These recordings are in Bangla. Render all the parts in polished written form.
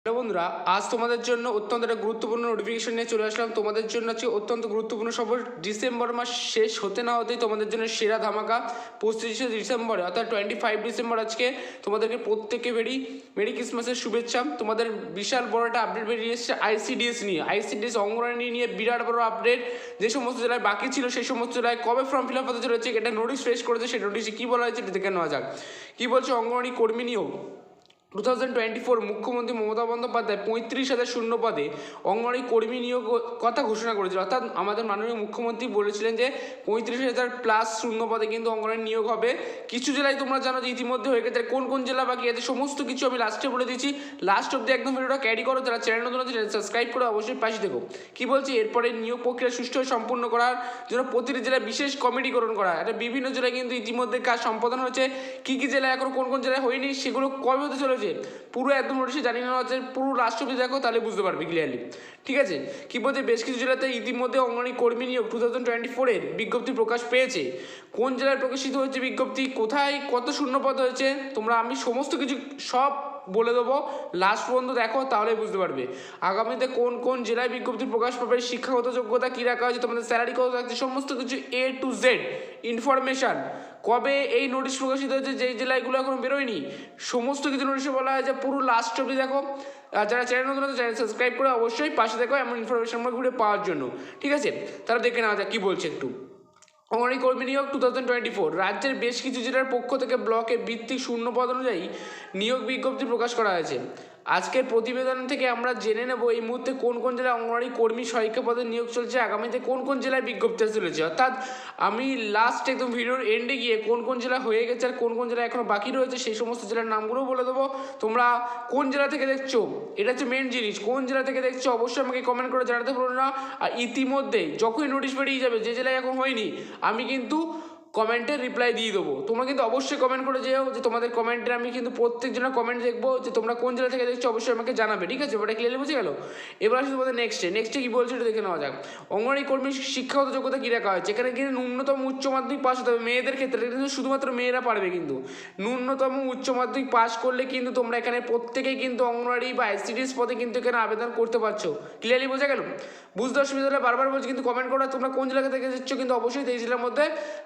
হ্যালো বন্ধুরা, আজ তোমাদের জন্য অত্যন্ত একটা গুরুত্বপূর্ণ নোটিফিকেশন নিয়ে চলে আসলাম। তোমাদের জন্য আছে অত্যন্ত গুরুত্বপূর্ণ খবর। ডিসেম্বর মাস শেষ হতে না হতেই তোমাদের জন্য সেরা ধামাকা 25শে ডিসেম্বরে অর্থাৎ 25 ডিসেম্বর আজকে তোমাদেরকে প্রত্যেকে মেরি ক্রিসমাসের শুভেচ্ছা। তোমাদের বিশাল বড় একটা আপডেট বেরিয়ে এসেছে আইসিডিএস নিয়ে। আইসিডিএস অঙ্গনওয়াড়ি নিয়ে বিরাট বড় আপডেট। যে সমস্ত জেলায় বাকি ছিল সেই সমস্ত জেলায় কবে ফর্ম ফিল আপ হতে চলেছে, এটা নোটিশ ফ্রেশ করেছে। সেই নোটিশে কী বলা হয়েছে এটা দেখে নেওয়া যাক। কী বলছে অঙ্গনওয়াড়ি কর্মী নিয়োগ 2024 মুখ্যমন্ত্রী মমতা বন্দ্যোপাধ্যায় 35,000 শূন্য পদে অঙ্গনওয়াড়ি কর্মী নিয়োগ কথা ঘোষণা করেছিল। অর্থাৎ আমাদের মাননীয় মুখ্যমন্ত্রী বলেছিলেন যে 35,000 প্লাস শূন্য পদে কিন্তু অঙ্গনওয়াড়ি নিয়োগ হবে। কিছু জেলায় তোমরা জানো যে ইতিমধ্যে হয়ে গেছে, কোন কোন জেলা বাকি আছে সমস্ত কিছু আমি লাস্টে বলে দিচ্ছি। লাস্ট অব্দি একদম ভিডিওটা ক্যারি করো। যারা চ্যানেল নতুন আছে সাবস্ক্রাইব করে অবশ্যই পাশে দেখো। কী বলছি, এরপরে নিয়োগ প্রক্রিয়া সুষ্ঠুভাবে সম্পূর্ণ করার জন্য প্রতিটি জেলায় বিশেষ কমিটি গঠন করা। এটা বিভিন্ন জেলায় কিন্তু ইতিমধ্যে কাজ সম্পাদন হয়েছে। কী কী জেলায় এখন কোন কোন জেলায় হয়নি সেগুলো কবে হতে চলেছে পুরো একদম নোটিশে জানিয়ে নেওয়া হচ্ছে। পুরো রাষ্ট্রপতি দেখো তাহলে বুঝতে পারবে ক্লিয়ারলি। ঠিক আছে, কী বলছে, বেশ কিছু জেলাতে ইতিমধ্যে অঙ্গনওয়াড়ি কর্মী নিয়োগ 2024 বিজ্ঞপ্তি প্রকাশ পেয়েছে। কোন জেলায় প্রকাশিত হচ্ছে বিজ্ঞপ্তি, কোথায় কত শূন্যপদ হয়েছে, আমি সমস্ত কিছু সব বলে দেবো। লাস্ট পর্যন্ত দেখো তাহলে বুঝতে পারবে আগামীতে কোন কোন জেলায় বিজ্ঞপ্তি প্রকাশ পাবে, শিক্ষাগত যোগ্যতা কী রাখা হয়েছে, তোমাদের স্যালারি কত থাকছে, সমস্ত কিছু A to Z ইনফরমেশান। কবে এই নোটিশ প্রকাশিত হয়েছে, যেই জেলাগুলো এখন বেরোয়নি সমস্ত কিছু নোটিশে বলা হয় যে পুরো লাস্ট অবধি দেখো। যারা চ্যানেল নতুন আছে চ্যানেল সাবস্ক্রাইব করে অবশ্যই পাশে দেখো এমন ইনফরমেশন আমরা ঘুরে পাওয়ার জন্য। ঠিক আছে, তারা দেখে নেওয়া যাক কী বলছে একটু। অঙ্গনওয়াড়ি কর্মী নিয়োগ 2024 রাজ্যের বেশ কিছু জেলার পক্ষ থেকে ব্লকে ভিত্তিক শূন্যপদ অনুযায়ী নিয়োগ বিজ্ঞপ্তি প্রকাশ করা হয়েছে। আজকের প্রতিবেদন থেকে আমরা জেনে নেব এই মুহূর্তে কোন কোন জেলায় অঙ্গনওয়াড়ি কর্মী সহায়িকা পদে নিয়োগ চলছে, আগামীতে কোন কোন জেলায় বিজ্ঞপ্তি আসতে চলেছে। অর্থাৎ আমি লাস্ট একদম ভিডিওর এন্ডে গিয়ে কোন কোন জেলা হয়ে গেছে আর কোন কোন জেলা এখনও বাকি রয়েছে সেই সমস্ত জেলার নামগুলোও বলে দেবো। তোমরা কোন জেলা থেকে দেখছো এটা হচ্ছে মেন জিনিস, কোন জেলা থেকে দেখছো অবশ্যই আমাকে কমেন্ট করে জানাতে ভুলো না। আর ইতিমধ্যে যখনই নোটিশ বেরিয়ে যাবে যে জেলায় এখন হয়নি আমি কিন্তু কমেন্টের রিপ্লাই দিয়ে দেবো। তোমরা কিন্তু অবশ্যই কমেন্ট করে যেও যে তোমাদের কমেন্টে আমি কিন্তু প্রত্যেকজনের কমেন্ট দেখবো যে তোমরা কোন জেলা থেকে দেখছো অবশ্যই আমাকে জানাবে। ঠিক আছে, ওটা ক্লিয়ারলি বুঝে গেল। এবার আসলে তোমাদের নেক্সটে কী বলছে এটা দেখে নেওয়া যাক। অঙ্গনওয়াড়ি কর্মী শিক্ষাগত যোগ্যতা কী রাখা হয়েছে, এখানে কিন্তু ন্যূনতম উচ্চ মাধ্যমিক পাস হতে হবে মেয়েদের ক্ষেত্রে, কিন্তু শুধুমাত্র মেয়েরা পারবে। কিন্তু ন্যূনতম উচ্চ মাধ্যমিক পাস করলে কিন্তু তোমরা এখানে প্রত্যেকেই কিন্তু অঙ্গনওয়াড়ি বা আইসিডিএস পদে কিন্তু এখানে আবেদন করতে পারছো। ক্লিয়ারলি বোঝা গেল? বুঝতে অসুবিধা হলে বারবার বলছি কিন্তু কমেন্ট করো তোমরা কোন জেলা থেকে দেখছো কিন্তু অবশ্যই এই জেলার মধ্যে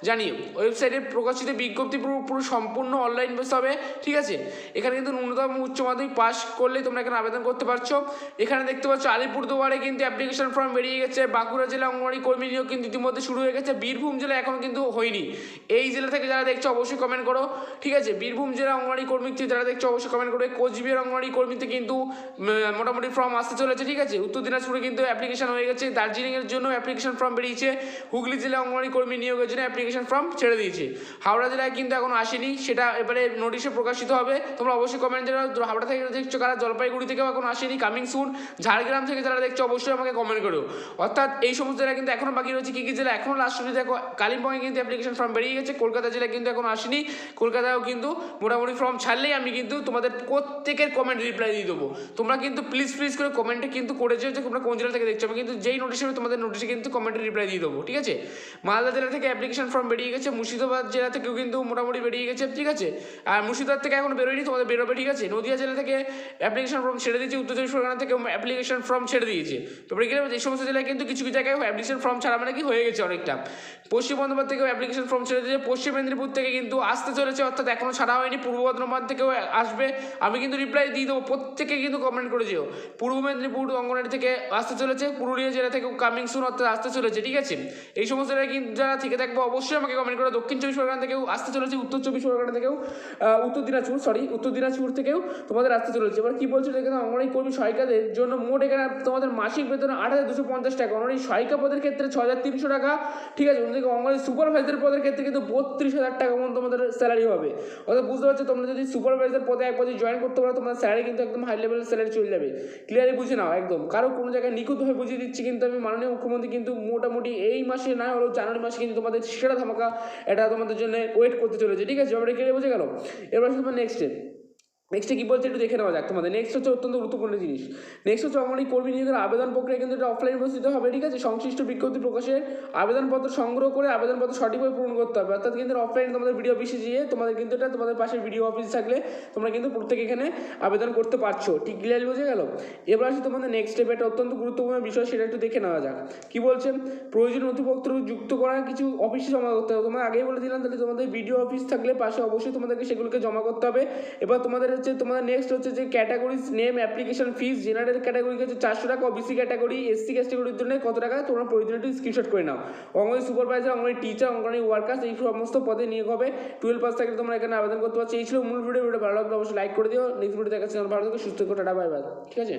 জানিও। ওয়েবসাইটে প্রকাশিত বিজ্ঞপ্তি পুরো সম্পূর্ণ অনলাইন বেস হবে। ঠিক আছে, এখানে কিন্তু ন্যূনতম উচ্চ মাধ্যমিক পাস করলেই তোমরা এখানে আবেদন করতে পারছো। এখানে দেখতে পাচ্ছ আলিপুরদুয়ারে কিন্তু অ্যাপ্লিকেশন ফর্ম বেরিয়ে গেছে। বাঁকুড়া জেলা অঙ্গনওয়াড়ি কর্মী নিয়োগ কিন্তু ইতিমধ্যে শুরু হয়ে গেছে। বীরভূম জেলা এখনও কিন্তু হয়নি। এই জেলা থেকে যারা দেখছো অবশ্যই কমেন্ট করো। ঠিক আছে, বীরভূম জেলা অঙ্গনওয়াড়ি কর্মী থেকে যারা দেখছো অবশ্যই কমেন্ট করবে। কোচবিহার অঙ্গনওয়াড়ি কর্মীতে কিন্তু মোটামুটি ফর্ম আসতে চলেছে। ঠিক আছে, উত্তর দিনাজপুরে কিন্তু অ্যাপ্লিকেশন হয়ে গেছে। দার্জিলিংয়ের জন্য অ্যাপ্লিকেশন ফর্ম বেরিয়েছে। হুগলি জেলা অঙ্গনওয়াড়ি কর্মী নিয়োগের জন্য অ্যাপ্লিকেশন ফর্ম ছেড়ে দিয়েছে। হাওড়া জেলায় কিন্তু এখন আসেনি, সেটা এবারে নোটিশে প্রকাশিত হবে। তোমরা অবশ্যই কমেন্ট জানাও হাওড়া থেকে দেখছো কারা, জলপাইগুড়ি থেকেও এখন আসেনি, কামিং সুন। ঝাড়গ্রাম থেকে যারা দেখছো অবশ্যই আমাকে কমেন্ট করো। অর্থাৎ এই সমস্ত জেলা কিন্তু এখনও বাকি রয়েছে। কী কী জেলা এখনও লাস্ট অবধি দেখো, কালিম্পংয়ে কিন্তু অ্যাপ্লিকেশন ফর্ম বেরিয়ে গেছে। কলকাতা জেলায় কিন্তু এখন আসেনি, কলকাতায়ও কিন্তু মোটামুটি ফর্ম ছাড়লেই আমি কিন্তু তোমাদের প্রত্যেকের কমেন্ট রিপ্লাই দিয়ে দেবো। তোমরা কিন্তু প্লিজ করে কমেন্টে কিন্তু করেছো যে তোমরা কোন জেলা থেকে দেখছো। আমি কিন্তু যেই নোটিশ হবে তোমাদের নোটিশে কিন্তু কমেন্টে রিপ্লাই দিয়ে দেবো। ঠিক আছে, মালদা জেলা থেকে অ্যাপ্লিকেশন ফর্ম বেরিয়ে গেছে। মুর্শিদাবাদ জেলা থেকেও কিন্তু মোটামুটি বেরিয়ে গেছে। ঠিক আছে, আর মুর্শিদাবাদ থেকে এখন বেরোয়নি, তোমাদের বেরোবে। ঠিক আছে, নদিয়া জেলা থেকে অ্যাপ্লিকেশন ফর্ম ছেড়ে দিয়েছে। উত্তর চব্বিশ পরগনা থেকে অ্যাপ্লিকেশন ফর্ম ছেড়ে দিয়েছে। তারপরে গেলে এই সমস্ত জেলায় কিন্তু কিছু কিছু জায়গায় অ্যাপ্লিকেশন ফর্ম ছাড়া মানে কি হয়ে গেছে অনেকটা। পশ্চিম বর্ধমান থেকেও অ্যাপ্লিকেশন ফর্ম ছেড়ে দিয়েছে। পশ্চিম মেদিনীপুর থেকে কিন্তু আসতে চলেছে, অর্থাৎ এখনও ছাড়া হয়নি। পূর্ব বর্ধমান থেকেও আসবে, আমি কিন্তু রিপ্লাই দিয়ে দেবো। প্রত্যেকে কিন্তু কমেন্ট করে যেও। পূর্ব মেদিনীপুর অঙ্গনওয়াড়ি থেকে আসতে চলেছে। পুরুলিয়া জেলা থেকেও কামিং সুন অর্থাৎ আসতে চলেছে। ঠিক আছে, এই সমস্ত জায়গায় কিন্তু যারা থেকে থাকবো অবশ্যই আমাকে কমেন্ট করে। দক্ষিণ চব্বিশ পরগনা থেকেও আসতে চলেছে। উত্তর চব্বিশ পরগনা থেকেও উত্তর দিনাজপুর থেকেও তোমাদের আসতে চলেছে। এবার কী বলছে দেখে, অঙ্গনওয়াড়ি কর্মী সহায়িকাদের জন্য মোট এখানে তোমাদের মাসিক বেতন 8,250 টাকা। অঙ্গনওয়াড়ি সহায়িকা পদের ক্ষেত্রে 6,300 টাকা। ঠিক আছে, অন্যদিকে অঙ্গনওয়াড়ি সুপারভাইজার পদের ক্ষেত্রে কিন্তু 32,000 টাকা মতো তোমাদের স্যালারি হবে। অর্থাৎ বুঝতে পারছো, তোমরা যদি সুপারভাইজার পদে একবার যদি জয়েন করতে পারো তোমার স্যালারি কিন্তু একদম হাই লেভেলের স্যালারি চলে যাবে। ক্লিয়ারলি বুঝে নাও একদম, কারো কোনো জায়গায় নিখুঁতভাবে বুঝিয়ে দিচ্ছি কিন্তু আমি। মাননীয় মুখ্যমন্ত্রী কিন্তু মোটামুটি এই মাসে না হলেও জানুয়ারি মাসে কিন্তু তোমাদের সেরা ধামাকা এটা তোমাদের জন্য ওয়েট করতে চলেছে। ঠিক আছে, আমরা ক্লিয়ার বুঝে গেল। এবার আসলে নেক্সটে নেক্সটে কী বলছে একটু দেখে নেওয়া যাক তোমাদের। নেক্সট হচ্ছে অত্যন্ত গুরুত্বপূর্ণ জিনিস। নেক্সট হচ্ছে অঙ্গনওয়াড়ি কর্মী নিয়োগের আবেদন প্রক্রিয়া কিন্তু এটা অফলাইন প্রস্তুত হবে, ঠিক আছে। সংশ্লিষ্ট বিজ্ঞপ্তি প্রকাশের আবেদনপত্র সংগ্রহ করে আবেদনপত্র সঠিকভাবে পূরণ করতে হবে, অর্থাৎ কিন্তু অফলাইনে তোমাদের ভিডিও অফিসে গিয়ে তোমাদের কিন্তু এটা তোমাদের পাশে ভিডিও অফিস থাকলে তোমরা কিন্তু প্রত্যেকে এখানে আবেদন করতে পারছো, ঠিক ক্লিয়ারলি বোঝা গেল। এবার আসি তোমাদের নেক্সট স্টেপ, এটা অত্যন্ত গুরুত্বপূর্ণ বিষয়, সেটা একটু দেখে নেওয়া যাক। কী বলছে, প্রয়োজনীয় নথিপত্র যুক্ত করা কিছু অফিসে জমা করতে হবে। তোমরা আগেই বলে দিলাম, তাহলে তোমাদের ভিডিও অফিস থাকলে পাশে অবশ্যই তোমাদেরকে সেগুলোকে জমা করতে হবে। এবার তোমাদের হচ্ছে তোমাদের নেক্সট হচ্ছে যে categories name application fees, general category হচ্ছে 400 টাকা, ওবিসি ক্যাটাগরি এসসি ক্যাটাগরির জন্য কত টাকা তোমরা প্রয়োজনীয় স্ক্রিনশট করে নাও। Anganwadi supervisor, anganwadi teacher, anganwadi workers, এই সমস্ত পদে নিয়োগ হবে। 12 পাস থাকলে তোমরা এখানে আবেদন করতে পারছো। এই ছিল মূল ভিডিও। ভালো লাগলে অবশ্যই লাইক করে দিও। নেক্সট ভিডিও দেখাচ্ছি, ভালো থাকো, সুস্থ থাকো, টাটা, বাই বাই, ঠিক আছে।